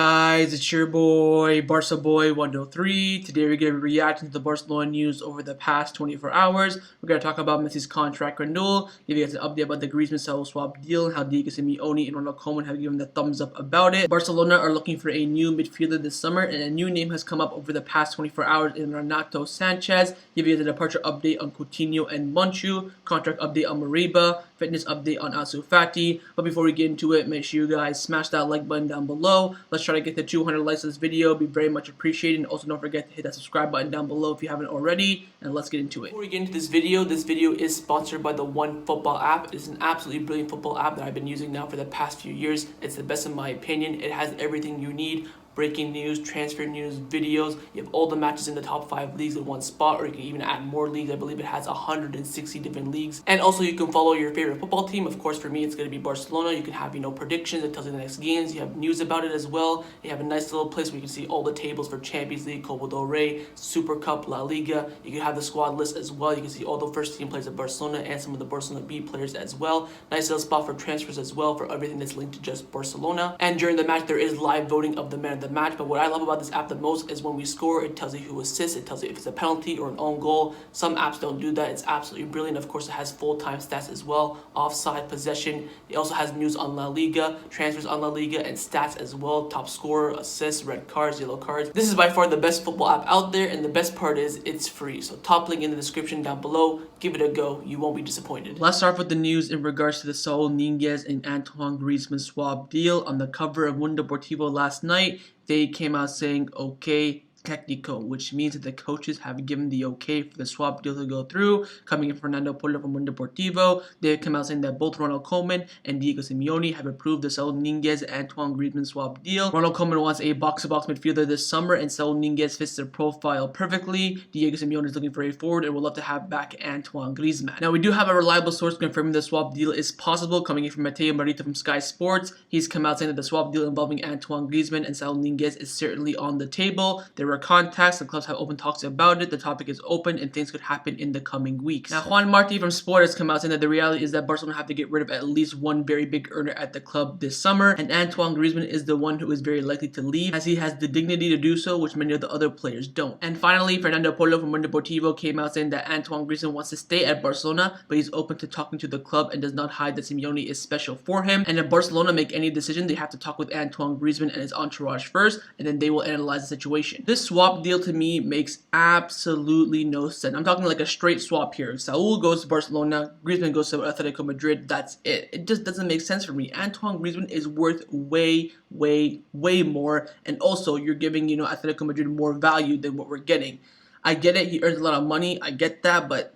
guys, it's your boy, Barca Boy 103. Today we're going to be reacting to the Barcelona news over the past 24 hours. We're going to talk about Messi's contract renewal, give you guys an update about the Griezmann Saul swap deal, and how Diego Simeone and Ronald Koeman have given the thumbs up about it. Barcelona are looking for a new midfielder this summer, and a new name has come up over the past 24 hours in Renato Sanches. Give you guys a departure update on Coutinho and Monchu, contract update on Moriba, fitness update on Ansu Fati. But before we get into it, make sure you guys smash that like button down below. Let's try to get to 200 likes on this video. It'd be very much appreciated. And also don't forget to hit that subscribe button down below if you haven't already. And let's get into it. Before we get into this video is sponsored by the One Football app. It's an absolutely brilliant football app that I've been using now for the past few years. It's the best in my opinion. It has everything you need. Breaking news, transfer news, videos. You have all the matches in the top 5 leagues in one spot, or you can even add more leagues. I believe it has 160 different leagues. And also you can follow your favorite football team. Of course, for me, it's going to be Barcelona. You can have, predictions. It tells you the next games. You have news about it as well. You have a nice little place where you can see all the tables for Champions League, Copa del Rey, Super Cup, La Liga. You can have the squad list as well. You can see all the first team players of Barcelona and some of the Barcelona B players as well. Nice little spot for transfers as well, for everything that's linked to just Barcelona. And during the match, there is live voting of the man of the match. But what I love about this app the most is when we score, it tells you who assists, it tells you if it's a penalty or an own goal. Some apps don't do that. It's absolutely brilliant. Of course, it has full-time stats as well, offside, possession. It also has news on La Liga, transfers on La Liga, and stats as well, top scorer, assists, red cards, yellow cards. This is by far the best football app out there, and the best part is it's free. So top link in the description down below. Give it a go. You won't be disappointed. Let's start with the news in regards to the Saul, Niguez, and Antoine Griezmann swap deal. On the cover of Mundo Deportivo last night, they came out saying, okay, Technico, which means that the coaches have given the okay for the swap deal to go through. Coming in from Fernando Polo from Mundo Deportivo, they come out saying that both Ronald Koeman and Diego Simeone have approved the Saul Niguez Antoine Griezmann swap deal. Ronald Koeman wants a box-to-box midfielder this summer, and Saul Niguez fits their profile perfectly. Diego Simeone is looking for a forward and would love to have back Antoine Griezmann. Now, we do have a reliable source confirming the swap deal is possible, coming in from Mateo Marito from Sky Sports. He's come out saying that the swap deal involving Antoine Griezmann and Saul Niguez is certainly on the table. There were contacts, the clubs have open talks about it, the topic is open, and things could happen in the coming weeks. Now, Juan Martí from Sport has come out saying that the reality is that Barcelona have to get rid of at least one very big earner at the club this summer, and Antoine Griezmann is the one who is very likely to leave, as he has the dignity to do so, which many of the other players don't. And finally, Fernando Polo from Mundo Deportivo came out saying that Antoine Griezmann wants to stay at Barcelona, but he's open to talking to the club and does not hide that Simeone is special for him. And if Barcelona make any decision, they have to talk with Antoine Griezmann and his entourage first, and then they will analyze the situation. This swap deal to me makes absolutely no sense. I'm talking like a straight swap here. Saul goes to Barcelona, Griezmann goes to Atletico Madrid. That's it. It just doesn't make sense for me. Antoine Griezmann is worth way more, and also you're giving Atletico Madrid more value than what we're getting. I get it. He earns a lot of money. I get that, but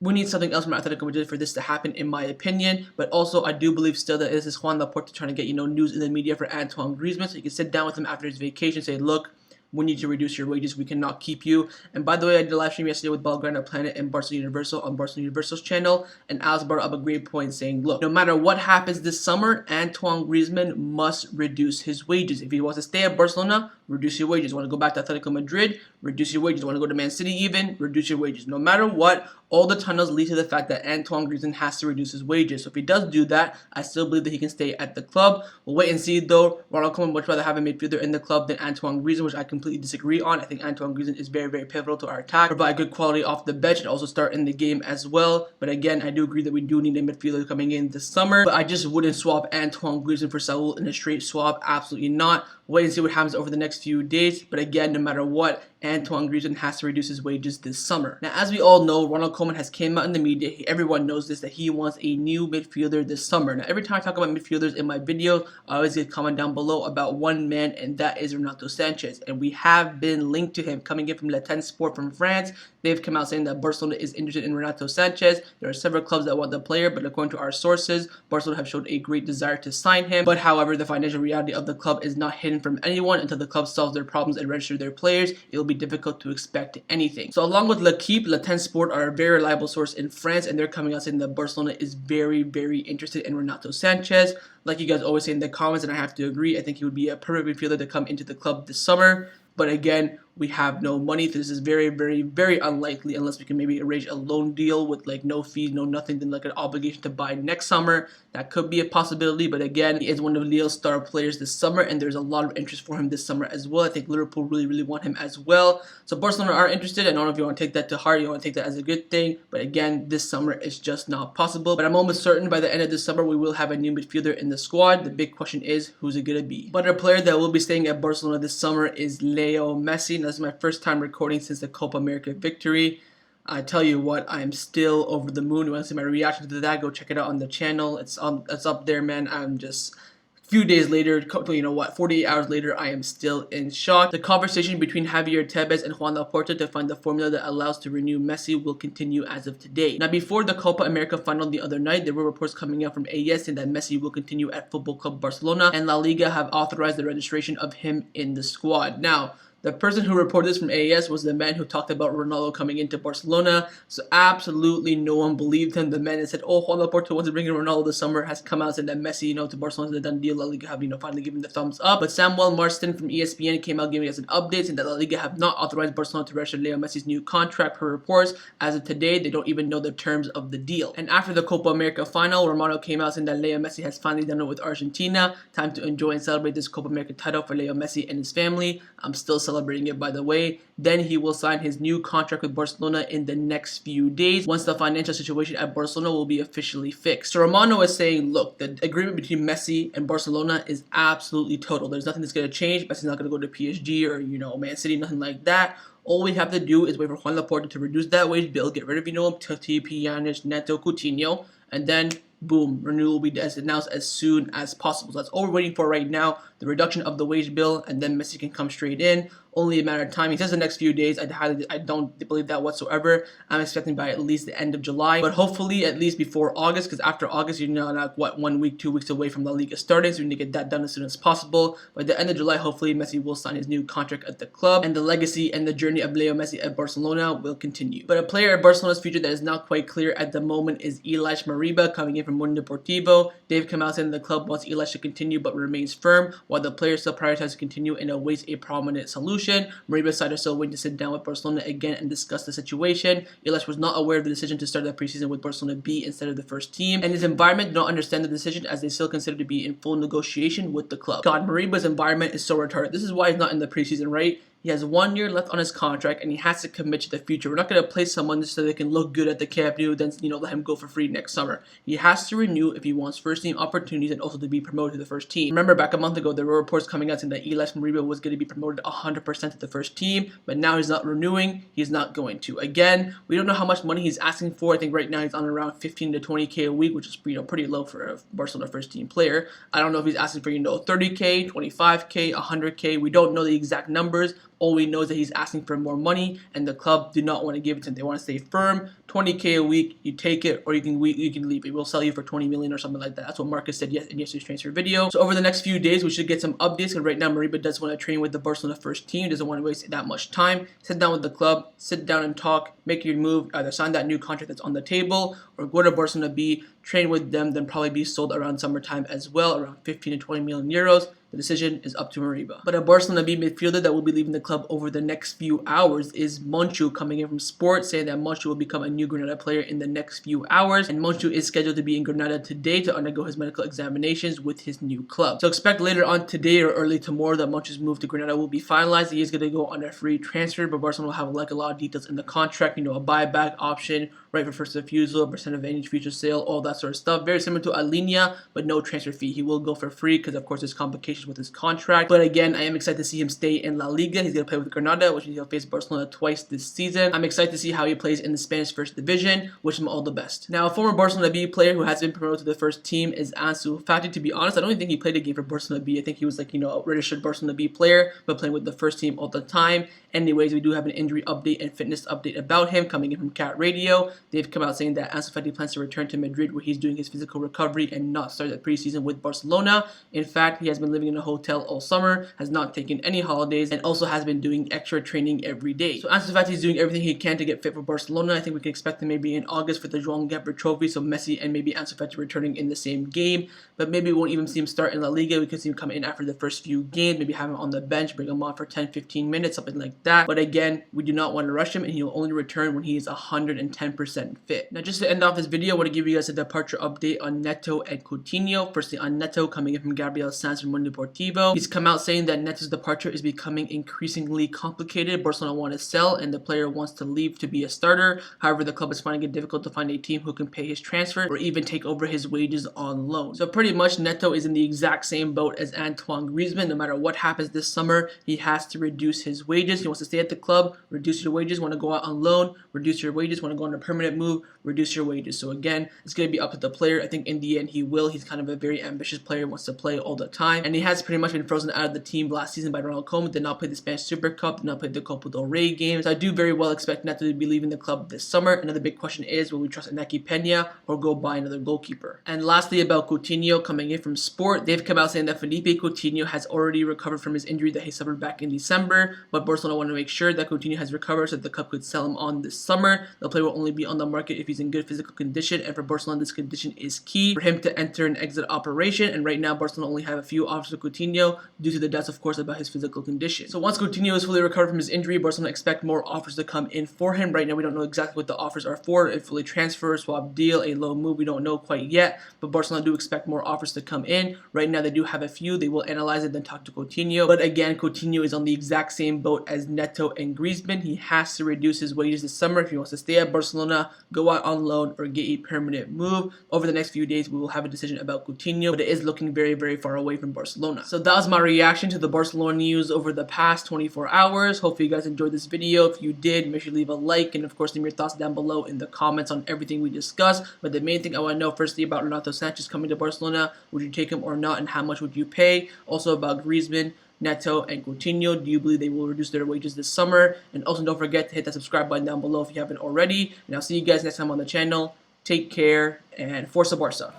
we need something else from Atletico Madrid for this to happen, in my opinion. But also, I do believe still that this is Juan Laporta trying to get news in the media for Antoine Griezmann, so you can sit down with him after his vacation and say, look, we need to reduce your wages. We cannot keep you. And by the way, I did a live stream yesterday with Belgrano Planet and Barcelona Universal on Barcelona Universal's channel. And Alex brought up a great point saying, look, no matter what happens this summer, Antoine Griezmann must reduce his wages. If he wants to stay at Barcelona, reduce your wages. Want to go back to Atletico Madrid, reduce your wages. Want to go to Man City even, reduce your wages. No matter what, all the tunnels lead to the fact that Antoine Griezmann has to reduce his wages. So if he does do that, I still believe that he can stay at the club. We'll wait and see though. Ronald Koeman would rather have a midfielder in the club than Antoine Griezmann, which I completely disagree on. I think Antoine Griezmann is very pivotal to our attack, provide good quality off the bench, and also start in the game as well. But again, I do agree that we do need a midfielder coming in this summer, but I just wouldn't swap Antoine Griezmann for Saul in a straight swap. Absolutely not. Wait and see what happens over the next few days. But again, no matter what, Antoine Griezmann has to reduce his wages this summer. Now, as we all know, Ronald Koeman has came out in the media. Everyone knows this, that he wants a new midfielder this summer. Now, every time I talk about midfielders in my videos, I always get a comment down below about one man, and that is Renato Sanches. And we have been linked to him coming in from Le 10 Sport from France. They've come out saying that Barcelona is interested in Renato Sanches. There are several clubs that want the player, but according to our sources, Barcelona have showed a great desire to sign him. But however, the financial reality of the club is not hidden from anyone. Until the club solves their problems and register their players, it will be difficult to expect anything. So along with L'Equipe, Le 10 Sport are a very reliable source in France, and they're coming out saying that Barcelona is very interested in Renato Sanches. Like you guys always say in the comments, and I have to agree, I think he would be a perfect midfielder to come into the club this summer. But again, we have no money. So this is very, very, very unlikely unless we can maybe arrange a loan deal with like no fees, no nothing, then like an obligation to buy next summer. That could be a possibility, but again, he is one of Lille's star players this summer, and there's a lot of interest for him this summer as well. I think Liverpool really, really want him as well. So Barcelona are interested. I don't know if you want to take that to heart, you want to take that as a good thing, but again, this summer it's just not possible. But I'm almost certain by the end of this summer we will have a new midfielder in the squad. The big question is, who's it gonna be? But a player that will be staying at Barcelona this summer is Leo Messi. Now, this is my first time recording since the Copa America victory. I tell you what, I am still over the moon. You want to see my reaction to that? Go check it out on the channel. It's up there, man. I'm just a few days later, 48 hours later, I am still in shock. The conversation between Javier Tebas and Juan Laporta to find the formula that allows to renew Messi will continue as of today. Now, before the Copa America final the other night, there were reports coming out from AS saying that Messi will continue at Football Club Barcelona, and La Liga have authorized the registration of him in the squad. Now, the person who reported this from AES was the man who talked about Ronaldo coming into Barcelona. So absolutely no one believed him. The man that said, oh, Juan Laporta wants to bring in Ronaldo this summer has come out and said that Messi, to Barcelona is a done deal. La Liga have, finally given the thumbs up. But Samuel Marston from ESPN came out giving us an update saying that La Liga have not authorized Barcelona to register Leo Messi's new contract per reports. As of today, they don't even know the terms of the deal. And after the Copa America final, Romano came out saying that Leo Messi has finally done it with Argentina. Time to enjoy and celebrate this Copa America title for Leo Messi and his family. I'm still celebrating it, by the way. Then he will sign his new contract with Barcelona in the next few days once the financial situation at Barcelona will be officially fixed. So Romano is saying, look, the agreement between Messi and Barcelona is absolutely total. There's nothing that's going to change. Messi's not going to go to PSG or, Man City, nothing like that. All we have to do is wait for Juan Laporta to reduce that wage bill, get rid of, Toti, Pjanic, Neto, Coutinho, and then boom, renewal will be announced as soon as possible. So that's all we're waiting for right now, the reduction of the wage bill, and then Messi can come straight in. Only a matter of time. He says the next few days. I don't believe that whatsoever. I'm expecting by at least the end of July, but hopefully at least before August, because after August, like 1 week, 2 weeks away from La Liga starting, so we need to get that done as soon as possible. By the end of July, hopefully Messi will sign his new contract at the club, and the legacy and the journey of Leo Messi at Barcelona will continue. But a player at Barcelona's future that is not quite clear at the moment is Illaix Moriba, coming in from Mundo Deportivo. They've come out saying the club wants Illaix to continue but remains firm, while the player still prioritizes to continue and awaits a prominent solution. Moriba's side are still waiting to sit down with Barcelona again and discuss the situation. Illaix was not aware of the decision to start the preseason with Barcelona B instead of the first team, and his environment did not understand the decision as they still consider to be in full negotiation with the club. God, Moriba's environment is so retarded. This is why he's not in the preseason, right? He has 1 year left on his contract, and he has to commit to the future. We're not going to play someone just so they can look good at the Camp Nou, then let him go for free next summer. He has to renew if he wants first team opportunities and also to be promoted to the first team. Remember, back a month ago, there were reports coming out saying that Illaix Moriba was going to be promoted 100% to the first team, but now he's not renewing. He's not going to. Again, we don't know how much money he's asking for. I think right now he's on around 15 to 20K a week, which is pretty low for a Barcelona first team player. I don't know if he's asking for 30K, 25K, 100K. We don't know the exact numbers. All we know is that he's asking for more money, and the club do not want to give it to him. They want to stay firm. 20K a week, you take it, or you can leave it. We'll sell you for 20 million or something like that. That's what Marcus said in yesterday's transfer video. So over the next few days, we should get some updates. Because right now, Moriba does want to train with the Barcelona first team. Doesn't want to waste that much time. Sit down with the club, sit down and talk, make your move. Either sign that new contract that's on the table, or go to Barcelona B, train with them, then probably be sold around summertime as well, around 15 to 20 million euros. The decision is up to Moriba. But a Barcelona B midfielder that will be leaving the club over the next few hours is Monchu, coming in from Sport, saying that Monchu will become a new Granada player in the next few hours. And Monchu is scheduled to be in Granada today to undergo his medical examinations with his new club. So expect later on today or early tomorrow that Monchu's move to Granada will be finalized. He is going to go on a free transfer, but Barcelona will have a lot of details in the contract, a buyback option, right for first refusal, percent of any future sale, all that sort of stuff. Very similar to Alinea, but no transfer fee. He will go for free because, of course, there's complications with his contract. But again, I am excited to see him stay in La Liga. He's going to play with Granada, which means he'll face Barcelona twice this season. I'm excited to see how he plays in the Spanish First Division. Wish him all the best. Now, a former Barcelona B player who has been promoted to the first team is Ansu Fati. To be honest, I don't even think he played a game for Barcelona B. I think he was a registered Barcelona B player, but playing with the first team all the time. Anyways, we do have an injury update and fitness update about him coming in from Cat Radio. they've come out saying that Ansu Fati plans to return to Madrid, where he's doing his physical recovery and not start the preseason with Barcelona. In fact, he has been living in a hotel all summer, has not taken any holidays, and also has been doing extra training every day. So Ansu Fati is doing everything he can to get fit for Barcelona. I think we can expect him maybe in August for the Joan Gamper Trophy, so Messi and maybe Ansu Fati returning in the same game. But maybe we won't even see him start in La Liga. We could see him come in after the first few games, maybe have him on the bench, bring him on for 10-15 minutes, something like that. But again, we do not want to rush him, and he'll only return when he is 110% fit. Now, just to end off this video, I want to give you guys a departure update on Neto and Coutinho. Firstly, on Neto, coming in from Gabriel Sanz from Mundo Deportivo. He's come out saying that Neto's departure is becoming increasingly complicated. Barcelona want to sell, and the player wants to leave to be a starter. However, the club is finding it difficult to find a team who can pay his transfer or even take over his wages on loan. So pretty much Neto is in the exact same boat as Antoine Griezmann. No matter what happens this summer, he has to reduce his wages. He wants to stay at the club, reduce your wages. Want to go out on loan, reduce your wages. Want to go on a permanent move, reduce your wages. So again, it's going to be up to the player. I think in the end he will. He's kind of a very ambitious player, wants to play all the time, and he has pretty much been frozen out of the team last season by Ronald. Koeman did not play the Spanish Super Cup, did not play the Copa del Rey games. So I do very well expect Neto to be leaving the club this summer. Another big question is, will we trust Iñaki Peña or go buy another goalkeeper? And lastly, about Coutinho, coming in from Sport, they've come out saying that Philippe Coutinho has already recovered from his injury that he suffered back in December, but Barcelona want to make sure that Coutinho has recovered so that the club could sell him on this summer. The player will only be on the market if he's in good physical condition, and for Barcelona, this condition is key for him to enter an exit operation. And right now, Barcelona only have a few offers for Coutinho due to the doubts, of course, about his physical condition. So once Coutinho is fully recovered from his injury, Barcelona expect more offers to come in for him. Right now, we don't know exactly what the offers are for. A fully transfer, swap deal, a low move, we don't know quite yet. But Barcelona do expect more offers to come in. Right now, they do have a few. They will analyze it, then talk to Coutinho. But again, Coutinho is on the exact same boat as Neto and Griezmann. He has to reduce his wages this summer if he wants to stay at Barcelona, go out on loan, or get a permanent move. Over the next few days, we will have a decision about Coutinho, but it is looking very, very far away from Barcelona. So that was my reaction to the Barcelona news over the past 24 hours. Hopefully you guys enjoyed this video. If you did, make sure you leave a like, and of course leave your thoughts down below in the comments on everything we discussed. But the main thing I want to know, firstly, about Renato Sanches coming to Barcelona. Would you take him or not, and how much would you pay? Also about Griezmann, Neto, and Coutinho. Do you believe they will reduce their wages this summer? And also don't forget to hit that subscribe button down below if you haven't already. And I'll see you guys next time on the channel. Take care, and Forza Barca.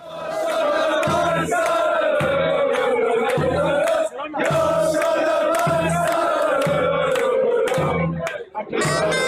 Yeah.